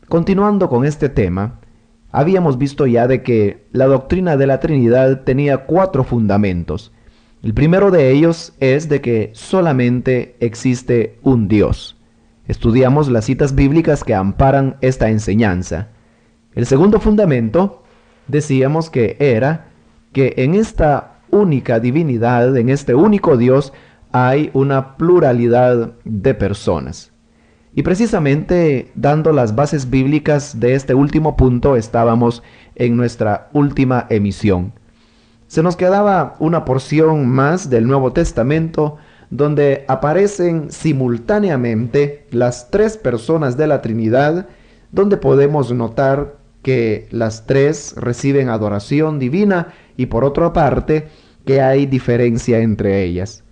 Continuando con este tema, habíamos visto ya de que la doctrina de la Trinidad tenía 4 fundamentos. El primero de ellos es de que solamente existe un Dios. Estudiamos las citas bíblicas que amparan esta enseñanza. El segundo fundamento, decíamos que era que en esta única divinidad, en este único Dios, hay una pluralidad de personas. Y precisamente dando las bases bíblicas de este último punto estábamos en nuestra última emisión. Se nos quedaba una porción más del Nuevo Testamento donde aparecen simultáneamente las 3 personas de la Trinidad, donde podemos notar que las 3 reciben adoración divina y por otra parte que hay diferencia entre ellas.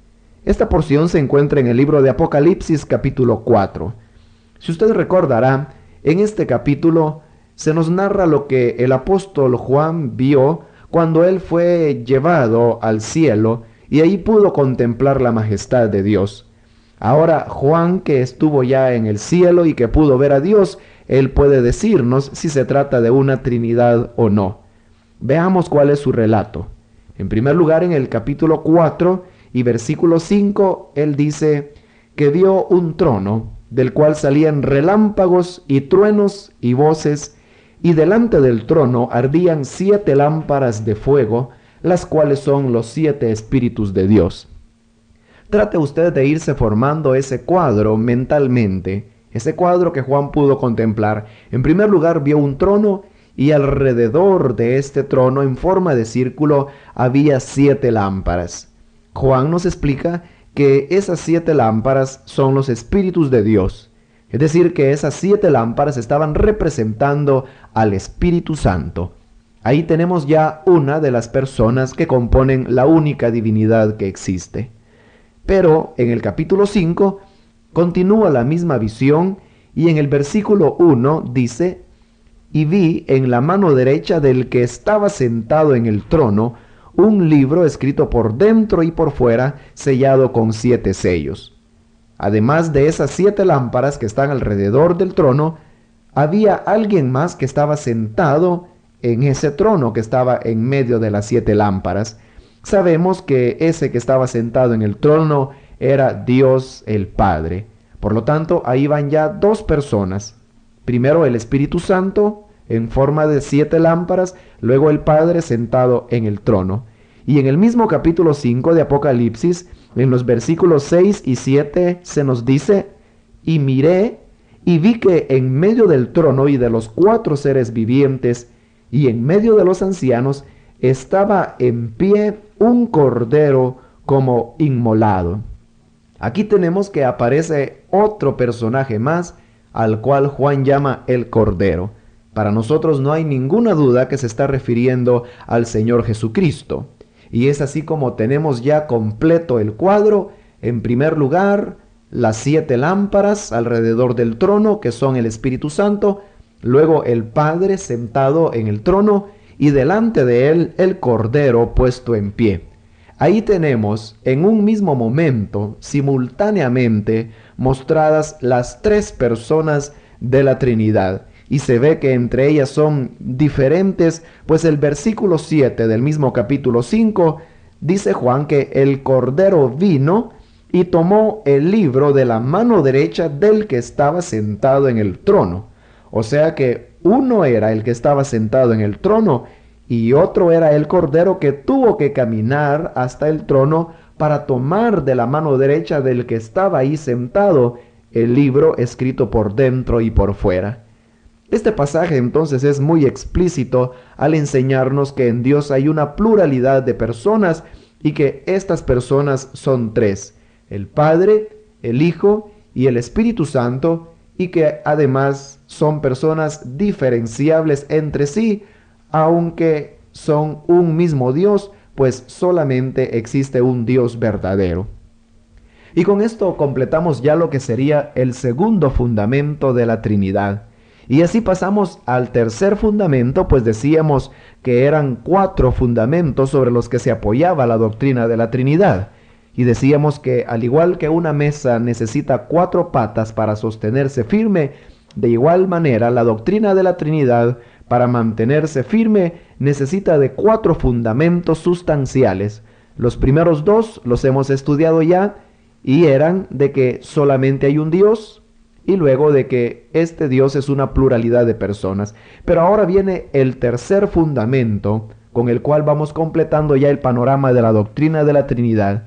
Esta porción se encuentra en el libro de Apocalipsis capítulo 4. Si usted recordará, en este capítulo se nos narra lo que el apóstol Juan vio cuando él fue llevado al cielo y ahí pudo contemplar la majestad de Dios. Ahora Juan, que estuvo ya en el cielo y que pudo ver a Dios, él puede decirnos si se trata de una Trinidad o no. Veamos cuál es su relato. En primer lugar, en el capítulo 4 y versículo 5, él dice que vio un trono del cual salían relámpagos y truenos y voces, y delante del trono ardían 7 lámparas de fuego, las cuales son los 7 espíritus de Dios. Trate usted de irse formando ese cuadro mentalmente, ese cuadro que Juan pudo contemplar. En primer lugar vio un trono y alrededor de este trono en forma de círculo había 7 lámparas. Juan nos explica que esas 7 lámparas son los espíritus de Dios. Es decir, que esas 7 lámparas estaban representando al Espíritu Santo. Ahí tenemos ya una de las personas que componen la única divinidad que existe. Pero en el capítulo 5 continúa la misma visión y en el versículo 1 dice: «Y vi en la mano derecha del que estaba sentado en el trono un libro escrito por dentro y por fuera, sellado con 7 sellos». Además de esas 7 lámparas que están alrededor del trono, había alguien más que estaba sentado en ese trono que estaba en medio de las 7 lámparas. Sabemos que ese que estaba sentado en el trono era Dios el Padre. Por lo tanto, ahí van ya 2 personas. Primero el Espíritu Santo en forma de 7 lámparas, luego el Padre sentado en el trono. Y en el mismo capítulo 5 de Apocalipsis, en los versículos 6 y 7 se nos dice: «Y miré y vi que en medio del trono y de los 4 seres vivientes y en medio de los ancianos estaba en pie un cordero como inmolado». Aquí tenemos que aparece otro personaje más al cual Juan llama el Cordero. Para nosotros no hay ninguna duda que se está refiriendo al Señor Jesucristo. Y es así como tenemos ya completo el cuadro. En primer lugar, las 7 lámparas alrededor del trono, que son el Espíritu Santo. Luego el Padre sentado en el trono y delante de él el Cordero puesto en pie. Ahí tenemos en un mismo momento, simultáneamente, mostradas las 3 personas de la Trinidad. Y se ve que entre ellas son diferentes, pues el versículo 7 del mismo capítulo 5 dice Juan que el Cordero vino y tomó el libro de la mano derecha del que estaba sentado en el trono. O sea que uno era el que estaba sentado en el trono y otro era el Cordero que tuvo que caminar hasta el trono para tomar de la mano derecha del que estaba ahí sentado el libro escrito por dentro y por fuera. Este pasaje entonces es muy explícito al enseñarnos que en Dios hay una pluralidad de personas y que estas personas son 3, el Padre, el Hijo y el Espíritu Santo, y que además son personas diferenciables entre sí, aunque son un mismo Dios, pues solamente existe un Dios verdadero. Y con esto completamos ya lo que sería el segundo fundamento de la Trinidad. Y así pasamos al tercer fundamento, pues decíamos que eran 4 fundamentos sobre los que se apoyaba la doctrina de la Trinidad. Y decíamos que al igual que una mesa necesita 4 patas para sostenerse firme, De igual manera, la doctrina de la Trinidad, para mantenerse firme, necesita de 4 fundamentos sustanciales. Los primeros 2 los hemos estudiado ya y eran de que solamente hay un Dios y luego de que este Dios es una pluralidad de personas. Pero ahora viene el tercer fundamento con el cual vamos completando ya el panorama de la doctrina de la Trinidad.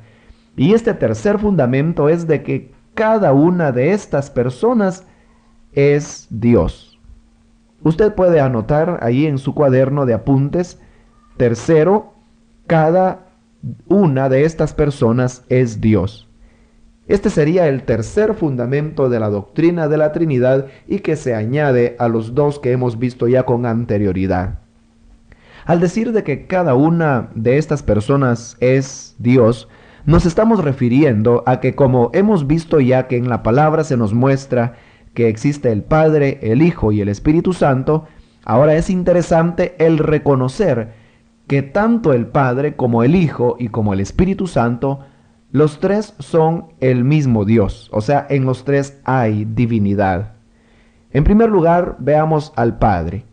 Y este tercer fundamento es de que cada una de estas personas es Dios. Usted puede anotar ahí en su cuaderno de apuntes, tercero, cada una de estas personas es Dios. Este sería el tercer fundamento de la doctrina de la Trinidad y que se añade a los 2 que hemos visto ya con anterioridad. Al decir de que cada una de estas personas es Dios, nos estamos refiriendo a que, como hemos visto ya que en la palabra se nos muestra que existe el Padre, el Hijo y el Espíritu Santo, ahora es interesante el reconocer que tanto el Padre como el Hijo y como el Espíritu Santo, los 3 son el mismo Dios, o sea, en los 3 hay divinidad. En primer lugar, veamos al Padre.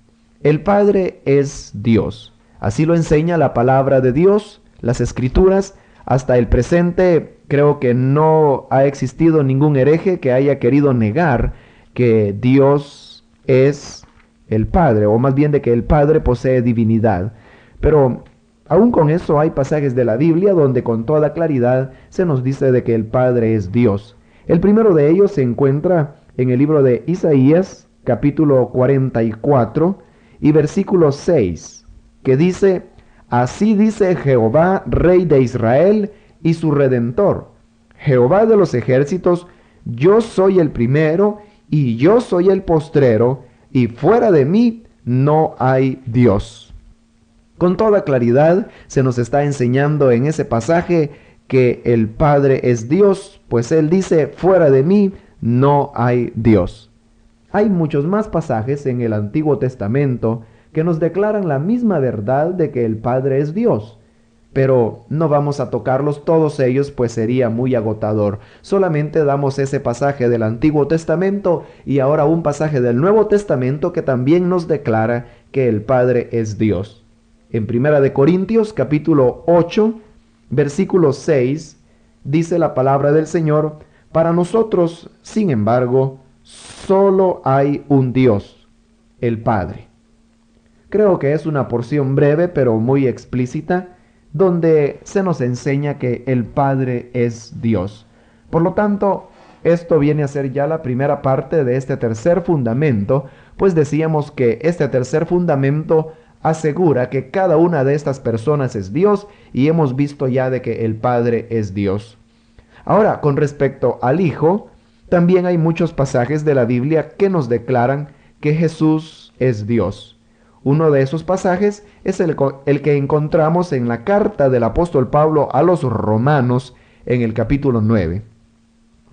El Padre es Dios. Así lo enseña la palabra de Dios, las Escrituras. Hasta el presente creo que no ha existido ningún hereje que haya querido negar que Dios es el Padre, o más bien de que el Padre posee divinidad. Pero aún con eso hay pasajes de la Biblia donde con toda claridad se nos dice de que el Padre es Dios. El primero de ellos se encuentra en el libro de Isaías, capítulo 44 y versículo 6, que dice: Así dice Jehová, Rey de Israel y su Redentor, Jehová de los ejércitos: yo soy el primero y yo soy el postrero, y fuera de mí no hay Dios. Con toda claridad se nos está enseñando en ese pasaje que el Padre es Dios, pues Él dice: fuera de mí no hay Dios. Hay muchos más pasajes en el Antiguo Testamento que nos declaran la misma verdad de que el Padre es Dios, pero no vamos a tocarlos todos ellos, pues sería muy agotador. Solamente damos ese pasaje del Antiguo Testamento y ahora un pasaje del Nuevo Testamento que también nos declara que el Padre es Dios. En 1 Corintios capítulo 8, versículo 6, dice la palabra del Señor: para nosotros, sin embargo, solo hay un Dios, el Padre. Creo que es una porción breve pero muy explícita, donde se nos enseña que el Padre es Dios. Por lo tanto, esto viene a ser ya la primera parte de este tercer fundamento, pues decíamos que este tercer fundamento asegura que cada una de estas personas es Dios, y hemos visto ya de que el Padre es Dios. Ahora, con respecto al Hijo, también hay muchos pasajes de la Biblia que nos declaran que Jesús es Dios. Uno de esos pasajes es el que encontramos en la carta del apóstol Pablo a los Romanos en el capítulo 9.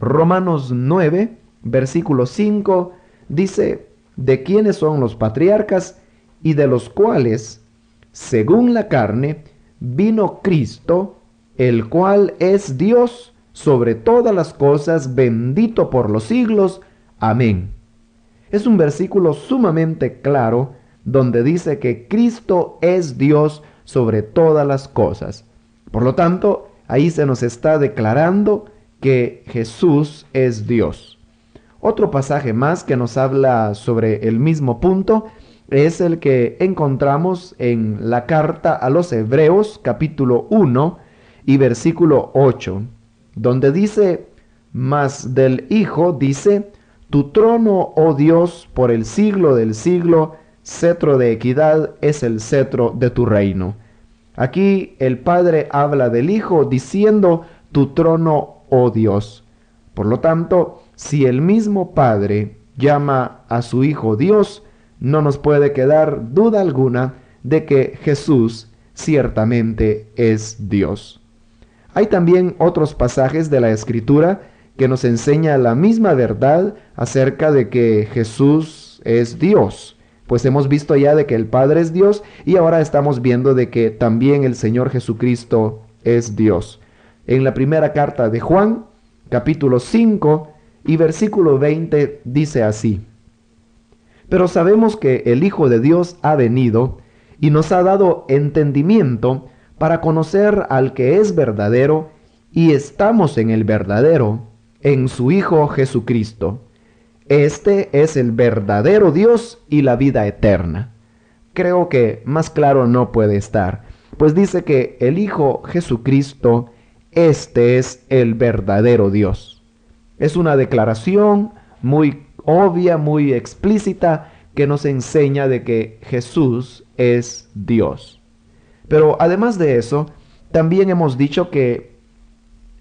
Romanos 9, versículo 5, dice: de quiénes son los patriarcas y de los cuales, según la carne, vino Cristo, el cual es Dios sobre todas las cosas, bendito por los siglos. Amén. Es un versículo sumamente claro, donde dice que Cristo es Dios sobre todas las cosas. Por lo tanto, ahí se nos está declarando que Jesús es Dios. Otro pasaje más que nos habla sobre el mismo punto es el que encontramos en la carta a los Hebreos, capítulo 1 y versículo 8, donde dice: mas del Hijo dice: tu trono, oh Dios, por el siglo del siglo, cetro de equidad es el cetro de tu reino. Aquí el Padre habla del Hijo diciendo: tu trono, oh Dios. Por lo tanto, si el mismo Padre llama a su Hijo Dios, no nos puede quedar duda alguna de que Jesús ciertamente es Dios. Hay también otros pasajes de la Escritura que nos enseña la misma verdad acerca de que Jesús es Dios. Pues hemos visto ya de que el Padre es Dios y ahora estamos viendo de que también el Señor Jesucristo es Dios. En la primera carta de Juan, capítulo 5 y versículo 20, dice así: Pero sabemos que el Hijo de Dios ha venido y nos ha dado entendimiento para conocer al que es verdadero, y estamos en el verdadero, en su Hijo Jesucristo. Este es el verdadero Dios y la vida eterna. Creo que más claro no puede estar, pues dice que el Hijo Jesucristo, este es el verdadero Dios. Es una declaración muy obvia, muy explícita, que nos enseña de que Jesús es Dios. Pero además de eso, también hemos dicho que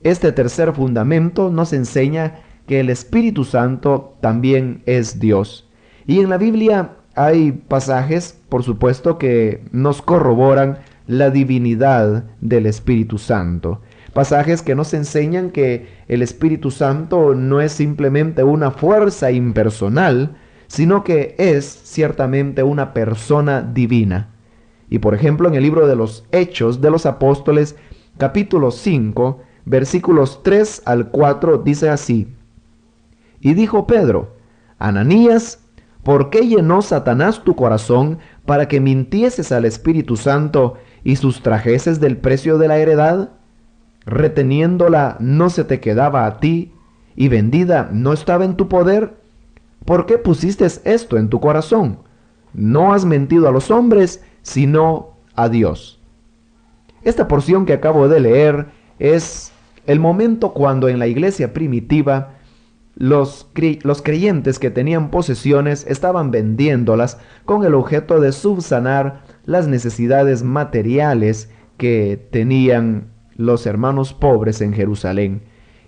este tercer fundamento nos enseña que el Espíritu Santo también es Dios. Y en la Biblia hay pasajes, por supuesto, que nos corroboran la divinidad del Espíritu Santo. Pasajes que nos enseñan que el Espíritu Santo no es simplemente una fuerza impersonal, sino que es ciertamente una persona divina. Y por ejemplo, en el libro de los Hechos de los Apóstoles, capítulo 5, versículos 3 al 4, dice así: Y dijo Pedro: Ananías, ¿por qué llenó Satanás tu corazón para que mintieses al Espíritu Santo y sustrajeses del precio de la heredad? Reteniéndola no se te quedaba a ti, y vendida no estaba en tu poder. ¿Por qué pusiste esto en tu corazón? No has mentido a los hombres, sino a Dios. Esta porción que acabo de leer es el momento cuando en la iglesia primitiva los creyentes que tenían posesiones estaban vendiéndolas con el objeto de subsanar las necesidades materiales que tenían los hermanos pobres en Jerusalén.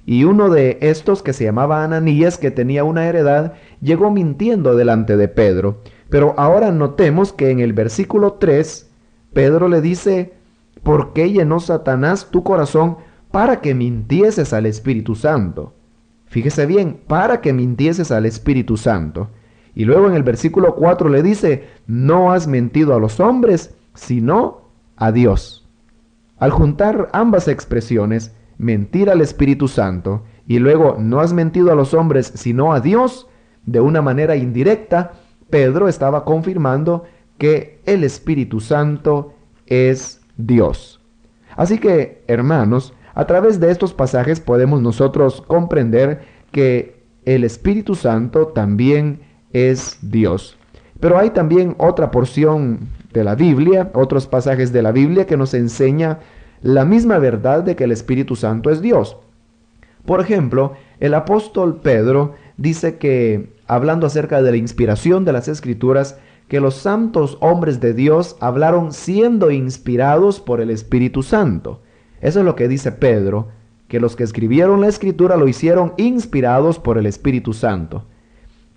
Y uno de estos, que se llamaba Ananías, que tenía una heredad, llegó mintiendo delante de Pedro. Pero ahora notemos que en el versículo 3, Pedro le dice: ¿por qué llenó Satanás tu corazón para que mintieses al Espíritu Santo? Fíjese bien, para que mintieses al Espíritu Santo. Y luego en el versículo 4 le dice: no has mentido a los hombres, sino a Dios. Al juntar ambas expresiones, mentir al Espíritu Santo y luego no has mentido a los hombres, sino a Dios, de una manera indirecta, Pedro estaba confirmando que el Espíritu Santo es Dios. Así que, hermanos, a través de estos pasajes podemos nosotros comprender que el Espíritu Santo también es Dios. Pero hay también otra porción de la Biblia, otros pasajes de la Biblia que nos enseña la misma verdad de que el Espíritu Santo es Dios. Por ejemplo, el apóstol Pedro dice que, hablando acerca de la inspiración de las Escrituras, que los santos hombres de Dios hablaron siendo inspirados por el Espíritu Santo. Eso es lo que dice Pedro, que los que escribieron la Escritura lo hicieron inspirados por el Espíritu Santo.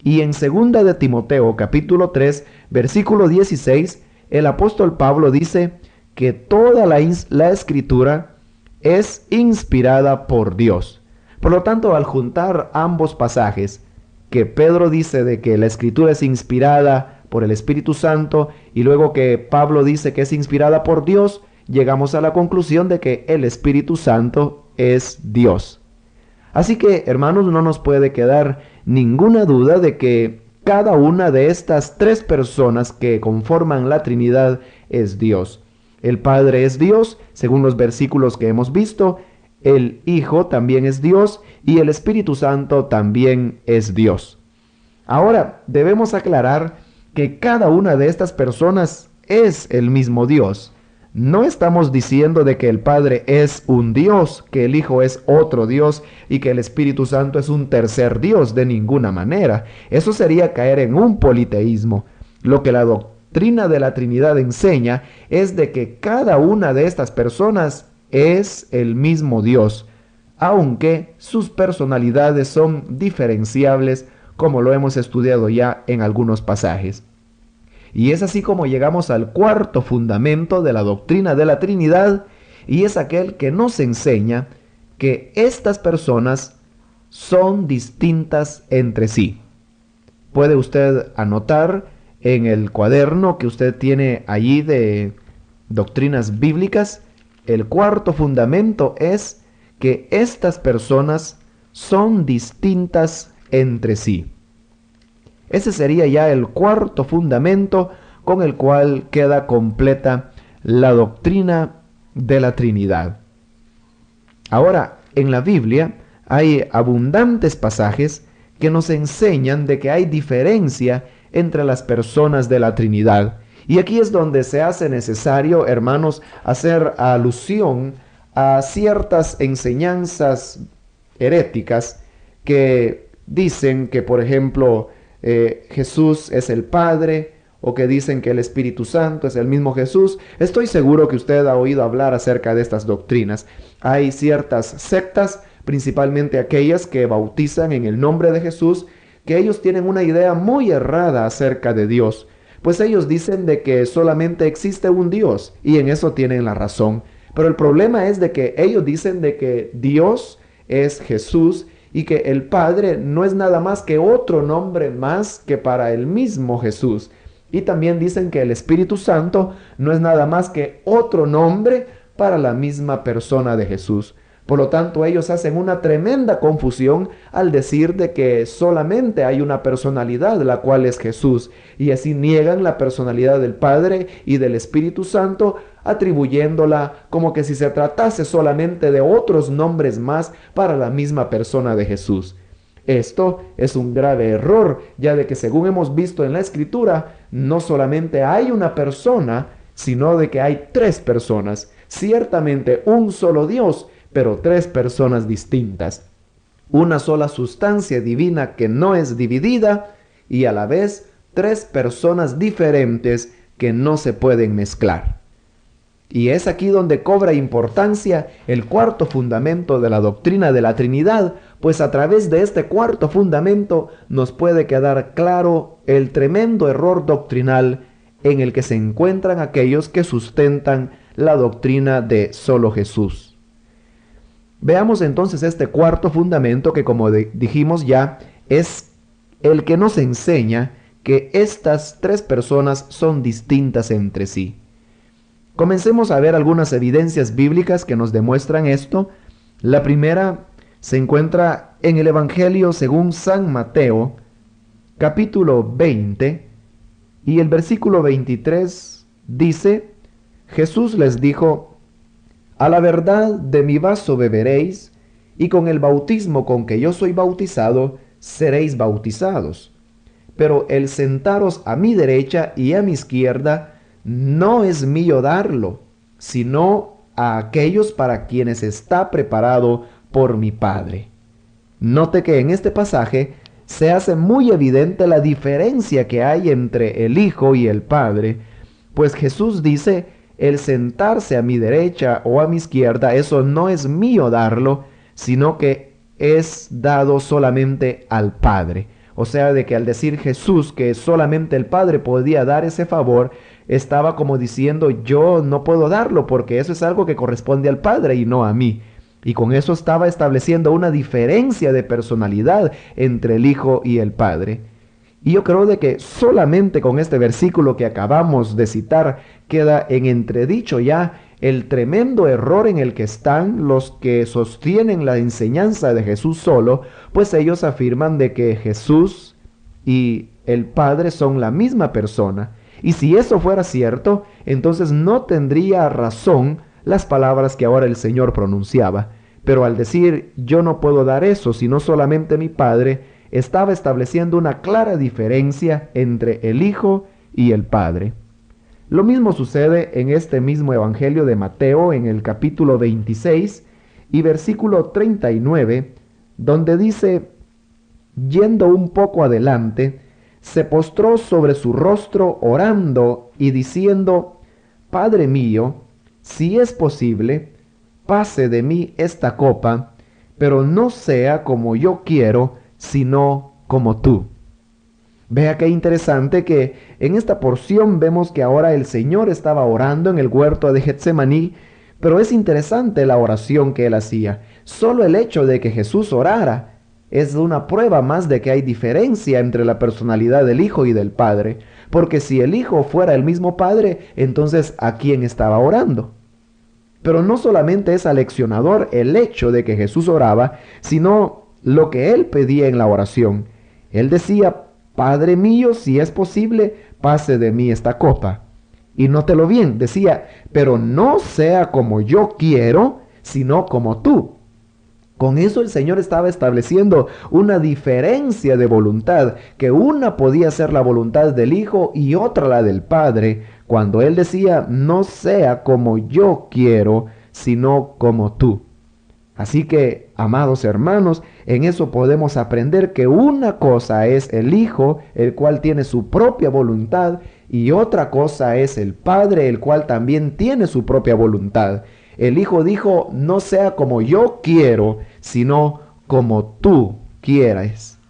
Y en 2 de Timoteo, capítulo 3, versículo 16, el apóstol Pablo dice que toda la Escritura es inspirada por Dios. Por lo tanto, al juntar ambos pasajes, que Pedro dice de que la Escritura es inspirada por el Espíritu Santo, y luego que Pablo dice que es inspirada por Dios, llegamos a la conclusión de que el Espíritu Santo es Dios. Así que, hermanos, no nos puede quedar ninguna duda de que cada una de estas tres personas que conforman la Trinidad es Dios. El Padre es Dios, según los versículos que hemos visto. El Hijo también es Dios y el Espíritu Santo también es Dios. Ahora, debemos aclarar que cada una de estas personas es el mismo Dios. No estamos diciendo de que el Padre es un Dios, que el Hijo es otro Dios y que el Espíritu Santo es un tercer Dios, de ninguna manera. Eso sería caer en un politeísmo. Lo que la doctrina de la Trinidad enseña es de que cada una de estas personas es el mismo Dios, aunque sus personalidades son diferenciables, como lo hemos estudiado ya en algunos pasajes. Y es así como llegamos al cuarto fundamento de la doctrina de la Trinidad, y es aquel que nos enseña que estas personas son distintas entre sí. Puede usted anotar en el cuaderno que usted tiene allí de doctrinas bíblicas, el cuarto fundamento es que estas personas son distintas entre sí. Ese sería ya el cuarto fundamento con el cual queda completa la doctrina de la Trinidad. Ahora, en la Biblia hay abundantes pasajes que nos enseñan de que hay diferencia entre las personas de la Trinidad. Y aquí es donde se hace necesario, hermanos, hacer alusión a ciertas enseñanzas heréticas que dicen que, por ejemplo, Jesús es el Padre, o que dicen que el Espíritu Santo es el mismo Jesús. Estoy seguro que usted ha oído hablar acerca de estas doctrinas. Hay ciertas sectas, principalmente aquellas que bautizan en el nombre de Jesús, que ellos tienen una idea muy errada acerca de Dios. Pues ellos dicen de que solamente existe un Dios, y en eso tienen la razón. Pero el problema es de que ellos dicen de que Dios es Jesús, y que el Padre no es nada más que otro nombre más que para el mismo Jesús. Y también dicen que el Espíritu Santo no es nada más que otro nombre para la misma persona de Jesús. Por lo tanto, ellos hacen una tremenda confusión al decir de que solamente hay una personalidad, la cual es Jesús, y así niegan la personalidad del Padre y del Espíritu Santo, atribuyéndola como que si se tratase solamente de otros nombres más para la misma persona de Jesús. Esto es un grave error, ya de que según hemos visto en la Escritura, no solamente hay una persona, sino de que hay tres personas. Ciertamente un solo Dios, pero tres personas distintas. Una sola sustancia divina que no es dividida y a la vez tres personas diferentes que no se pueden mezclar. Y es aquí donde cobra importancia el cuarto fundamento de la doctrina de la Trinidad, pues a través de este cuarto fundamento nos puede quedar claro el tremendo error doctrinal en el que se encuentran aquellos que sustentan la doctrina de solo Jesús. Veamos entonces este cuarto fundamento que, como dijimos ya, es el que nos enseña que estas tres personas son distintas entre sí. Comencemos a ver algunas evidencias bíblicas que nos demuestran esto. La primera se encuentra en el Evangelio según San Mateo, capítulo 20, y el versículo 23 dice: Jesús les dijo: a la verdad de mi vaso beberéis, y con el bautismo con que yo soy bautizado, seréis bautizados. Pero el sentaros a mi derecha y a mi izquierda, no es mío darlo, sino a aquellos para quienes está preparado por mi Padre. Note que en este pasaje se hace muy evidente la diferencia que hay entre el Hijo y el Padre, pues Jesús dice: el sentarse a mi derecha o a mi izquierda, eso no es mío darlo, sino que es dado solamente al Padre. O sea, de que al decir Jesús que solamente el Padre podía dar ese favor, estaba como diciendo: yo no puedo darlo porque eso es algo que corresponde al Padre y no a mí. Y con eso estaba estableciendo una diferencia de personalidad entre el Hijo y el Padre. Y yo creo de que solamente con este versículo que acabamos de citar queda en entredicho ya el tremendo error en el que están los que sostienen la enseñanza de Jesús solo, pues ellos afirman de que Jesús y el Padre son la misma persona. Y si eso fuera cierto, entonces no tendría razón las palabras que ahora el Señor pronunciaba. Pero al decir yo no puedo dar eso, sino solamente mi Padre, estaba estableciendo una clara diferencia entre el Hijo y el Padre. Lo mismo sucede en este mismo Evangelio de Mateo, en el capítulo 26 y versículo 39, donde dice: yendo un poco adelante, se postró sobre su rostro orando y diciendo: Padre mío, si es posible, pase de mí esta copa, pero no sea como yo quiero, sino como tú. Vea qué interesante que en esta porción vemos que ahora el Señor estaba orando en el huerto de Getsemaní, pero es interesante la oración que él hacía. Solo el hecho de que Jesús orara es una prueba más de que hay diferencia entre la personalidad del Hijo y del Padre, porque si el Hijo fuera el mismo Padre, entonces ¿a quién estaba orando? Pero no solamente es aleccionador el hecho de que Jesús oraba, sino lo que él pedía en la oración. Él decía: Padre mío, si es posible, pase de mí esta copa. Y nótelo bien, decía, pero no sea como yo quiero, sino como tú. Con eso el Señor estaba estableciendo una diferencia de voluntad, que una podía ser la voluntad del Hijo y otra la del Padre, cuando Él decía, no sea como yo quiero, sino como tú. Así que, amados hermanos, en eso podemos aprender que una cosa es el Hijo, el cual tiene su propia voluntad, y otra cosa es el Padre, el cual también tiene su propia voluntad. El Hijo dijo, no sea como yo quiero, sino como tú quieras.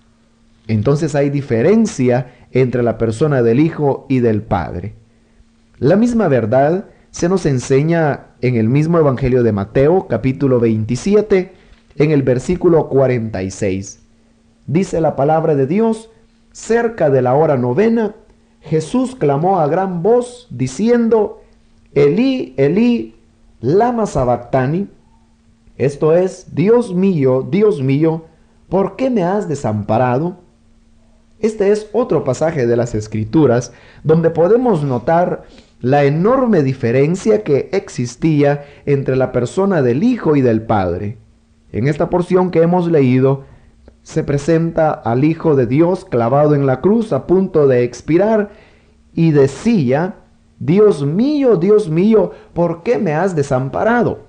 Entonces hay diferencia entre la persona del Hijo y del Padre. La misma verdad se nos enseña en el mismo Evangelio de Mateo, capítulo 27, en el versículo 46. Dice la palabra de Dios, cerca de la hora novena, Jesús clamó a gran voz, diciendo, Elí, Elí, lama sabactani, esto es, Dios mío, ¿por qué me has desamparado? Este es otro pasaje de las Escrituras donde podemos notar la enorme diferencia que existía entre la persona del Hijo y del Padre. En esta porción que hemos leído, se presenta al Hijo de Dios clavado en la cruz a punto de expirar y decía, Dios mío, ¿por qué me has desamparado?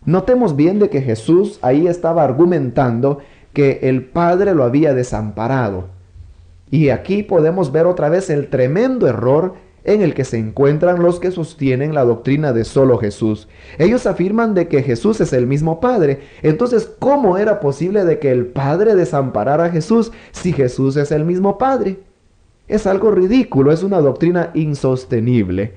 Notemos bien de que Jesús ahí estaba argumentando que el Padre lo había desamparado. Y aquí podemos ver otra vez el tremendo error en el que se encuentran los que sostienen la doctrina de solo Jesús. Ellos afirman de que Jesús es el mismo Padre. Entonces, ¿cómo era posible de que el Padre desamparara a Jesús si Jesús es el mismo Padre? Es algo ridículo, es una doctrina insostenible.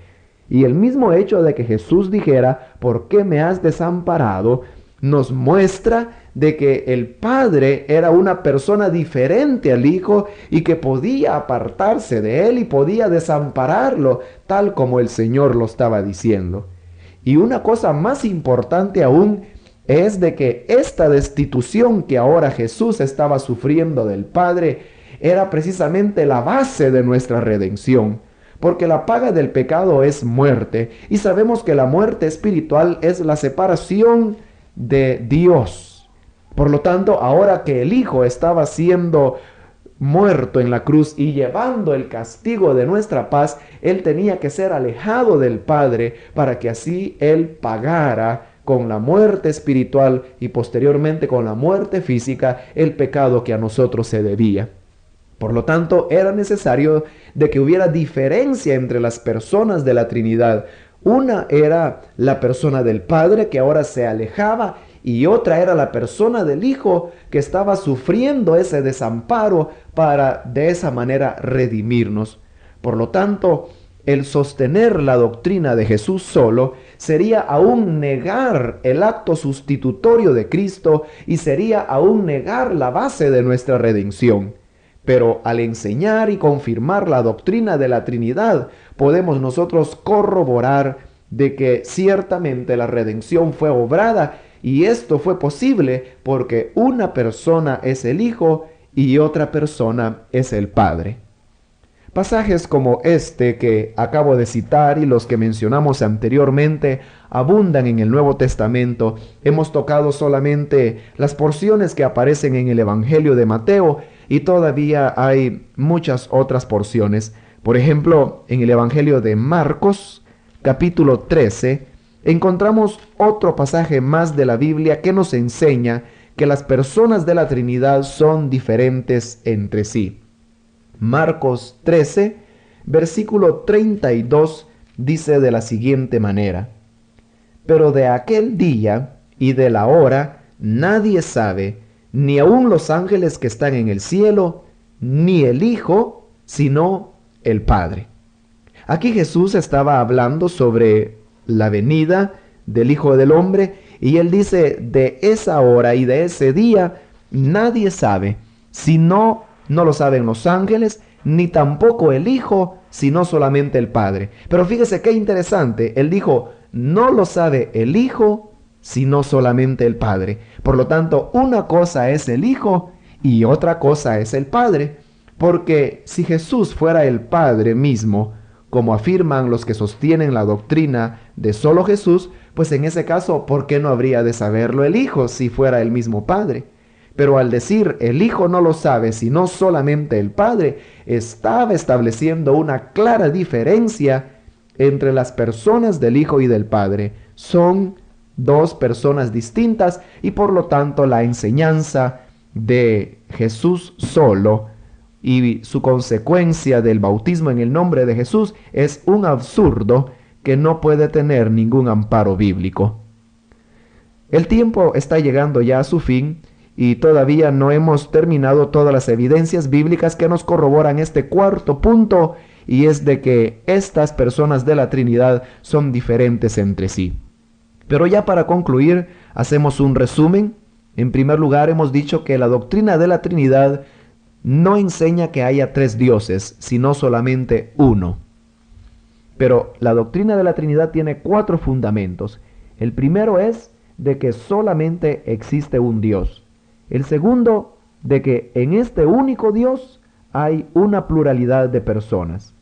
Y el mismo hecho de que Jesús dijera, ¿por qué me has desamparado?, nos muestra de que el Padre era una persona diferente al Hijo y que podía apartarse de él y podía desampararlo, tal como el Señor lo estaba diciendo. Y una cosa más importante aún es de que esta destitución que ahora Jesús estaba sufriendo del Padre era precisamente la base de nuestra redención. Porque la paga del pecado es muerte, y sabemos que la muerte espiritual es la separación de Dios. Por lo tanto, ahora que el Hijo estaba siendo muerto en la cruz y llevando el castigo de nuestra paz, Él tenía que ser alejado del Padre para que así Él pagara con la muerte espiritual y posteriormente con la muerte física el pecado que a nosotros se debía. Por lo tanto, era necesario de que hubiera diferencia entre las personas de la Trinidad. Una era la persona del Padre que ahora se alejaba y otra era la persona del Hijo que estaba sufriendo ese desamparo para de esa manera redimirnos. Por lo tanto, el sostener la doctrina de Jesús solo sería aún negar el acto sustitutorio de Cristo y sería aún negar la base de nuestra redención. Pero al enseñar y confirmar la doctrina de la Trinidad, podemos nosotros corroborar de que ciertamente la redención fue obrada y esto fue posible porque una persona es el Hijo y otra persona es el Padre. Pasajes como este que acabo de citar y los que mencionamos anteriormente abundan en el Nuevo Testamento. Hemos tocado solamente las porciones que aparecen en el Evangelio de Mateo y todavía hay muchas otras porciones. Por ejemplo, en el Evangelio de Marcos, capítulo 13, encontramos otro pasaje más de la Biblia que nos enseña que las personas de la Trinidad son diferentes entre sí. Marcos 13, versículo 32, dice de la siguiente manera: Pero de aquel día y de la hora nadie sabe, ni aun los ángeles que están en el cielo, ni el Hijo, sino el Padre. Aquí Jesús estaba hablando sobre la venida del Hijo del Hombre, y él dice, de esa hora y de ese día nadie sabe, sino no lo saben los ángeles, ni tampoco el Hijo, sino solamente el Padre. Pero fíjese qué interesante, él dijo, no lo sabe el Hijo, sino solamente el Padre. Por lo tanto, una cosa es el Hijo y otra cosa es el Padre. Porque si Jesús fuera el Padre mismo, como afirman los que sostienen la doctrina de solo Jesús, pues en ese caso, ¿por qué no habría de saberlo el Hijo si fuera el mismo Padre? Pero al decir el Hijo no lo sabe, sino solamente el Padre, estaba estableciendo una clara diferencia entre las personas del Hijo y del Padre. Son dos personas distintas y por lo tanto la enseñanza de Jesús solo y su consecuencia del bautismo en el nombre de Jesús es un absurdo que no puede tener ningún amparo bíblico. El tiempo está llegando ya a su fin y todavía no hemos terminado todas las evidencias bíblicas que nos corroboran este cuarto punto, y es de que estas personas de la Trinidad son diferentes entre sí. Pero ya para concluir, hacemos un resumen. En primer lugar, hemos dicho que la doctrina de la Trinidad no enseña que haya tres dioses, sino solamente uno. Pero la doctrina de la Trinidad tiene cuatro fundamentos. El primero es de que solamente existe un Dios. El segundo, de que en este único Dios hay una pluralidad de personas.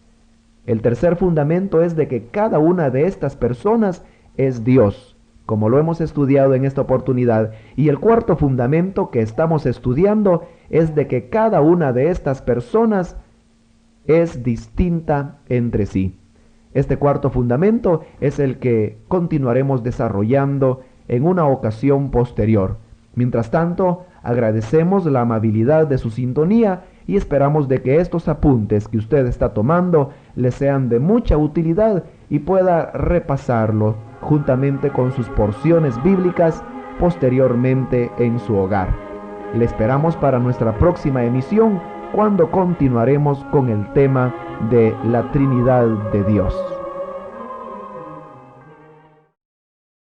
El tercer fundamento es de que cada una de estas personas es Dios, como lo hemos estudiado en esta oportunidad. Y el cuarto fundamento que estamos estudiando es de que cada una de estas personas es distinta entre sí. Este cuarto fundamento es el que continuaremos desarrollando en una ocasión posterior. Mientras tanto, agradecemos la amabilidad de su sintonía y esperamos de que estos apuntes que usted está tomando le sean de mucha utilidad y pueda repasarlo juntamente con sus porciones bíblicas posteriormente en su hogar. Le esperamos para nuestra próxima emisión, cuando continuaremos con el tema de la Trinidad de Dios.